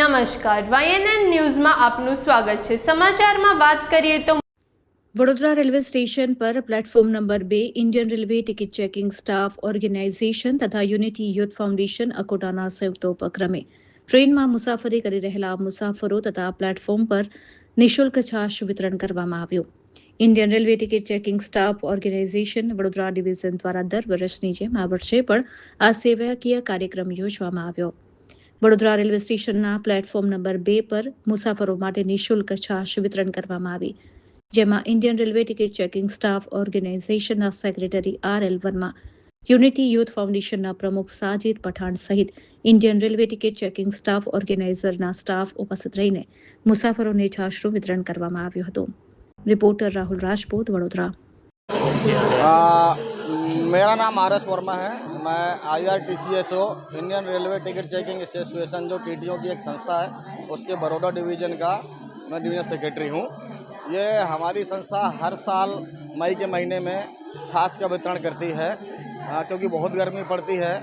નમસ્કાર, YNN ન્યૂઝમાં આપનું સ્વાગત છે। સમાચારમાં વાત કરીએ તો વડોદરા રેલવે સ્ટેશન પર platform number 2 Indian railway ticket checking staff organisation તથા યુનિટી યુથ ફાઉન્ડેશન અકોટાના સંયુક્ત ઉપક્રમે ટ્રેનમાં મુસાફરી કરી રહેલા મુસાફરો તથા પ્લેટફોર્મ પર નિઃશુલ્ક છાશ વિતરણ કરવામાં આવ્યું। Indian railway ticket checking staff organisation Vadodara division દ્વારા દર વર્ષની જેમ આ વર્ષે પણ આ સેવાકીય કાર્યક્રમ યોજવામાં આવ્યો। વડોદરા રેલવે સ્ટેશનના પ્લેટફોર્મ નંબર 2 પર મુસાફરો માટે નિઃશુલ્ક છાશ વિતરણ કરવામાં આવી, જેમાં Indian railway ticket checking staff ઓર્ગેનાઇઝેશનના secretary RL Verma, unity youth ફાઉન્ડેશનના પ્રમુખ સાજિદ પઠાણ સહિત Indian railway ticket checking staff ઓર્ગેનાઇઝરના સ્ટાફ ઉપસ્થિત રહીને મુસાફરોને છાશનું વિતરણ કરવામાં આવ્યું હતું। રિપોર્ટર રાહુલ રાજપૂત, વડોદરા। मेरा नाम RS वर्मा है। मैं IRTCSO Indian railway ticket checking association जो TTO की एक संस्था है, उसके बड़ौदा डिवीज़न का मैं डिवीज़न सेक्रेटरी हूँ। ये हमारी संस्था हर साल मई के महीने में छाछ का वितरण करती है, क्योंकि बहुत गर्मी पड़ती है।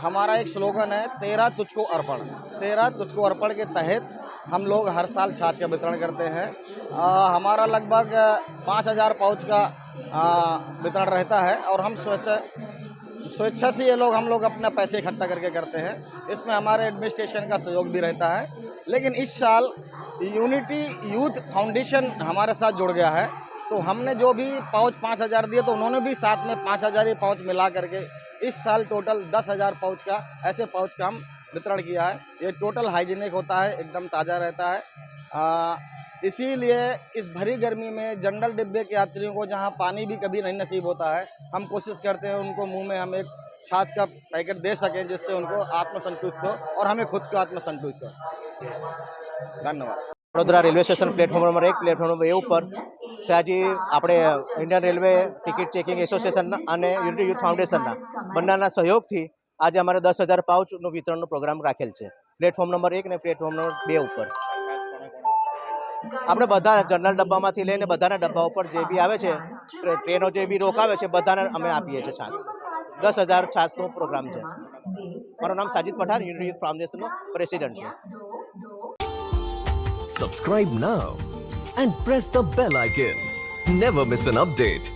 हमारा एक स्लोगन है, तेरा तुझको अर्पण। तेरा तुझको अर्पण के तहत हम लोग हर साल छाछ का वितरण करते हैं। हमारा लगभग 5000 पाउच का वितरण रहता है और हम स्वेच्छा से ये लोग हम लोग अपना पैसे इकट्ठा करके करते हैं। इसमें हमारे एडमिनिस्ट्रेशन का सहयोग भी रहता है। लेकिन इस साल यूनिटी यूथ फाउंडेशन हमारे साथ जुड़ गया है, तो हमने जो भी पाउच 5000 दिए तो उन्होंने भी साथ में 5000 ही पाउच मिला करके इस साल टोटल 10,000 पाउच का ऐसे पाउच का हम वितरण किया है। ये टोटल हाइजीनिक होता है, एकदम ताज़ा रहता है। इसीलिए इस भरी गर्मी में जनरल डिब्बे के यात्रियों को जहां पानी भी कभी नहीं नसीब होता है, हम कोशिश करते हैं उनको मुंह में हम एक छाछ का पैकेट दे सकें, जिससे उनको आत्मसंतुष्ट हो और हमें खुद को आत्मसंतुष्ट हो। धन्यवाद। Vadodara railway station platform number 1 platform number 2 ઉપર આજે આપણે Indian railway ticket checking association અને યુનિટી યુથ ફાઉન્ડેશનના બંનેના સહયોગથી આજે અમારે 10,000 પાઉચનું વિતરણનો પ્રોગ્રામ રાખેલ છે પ્લેટફોર્મ નંબર 1 અને પ્લેટફોર્મ નંબર 2 ઉપર। આપણે બધા જનરલ ડબ્બામાંથી લઈને બધાના ડબ્બા ઉપર જે બી આવે છે, ટ્રેનો જે બી રોકાવે છે, બધાને અમે આપીએ છીએ છાશ। 10,000 છાશનો પ્રોગ્રામ છે। મારું નામ સાજિદ પઠાણ, યુનિટી યુથ ફાઉન્ડેશનનો પ્રેસિડેન્ટ છું। Subscribe now and press the bell icon. Never miss an update.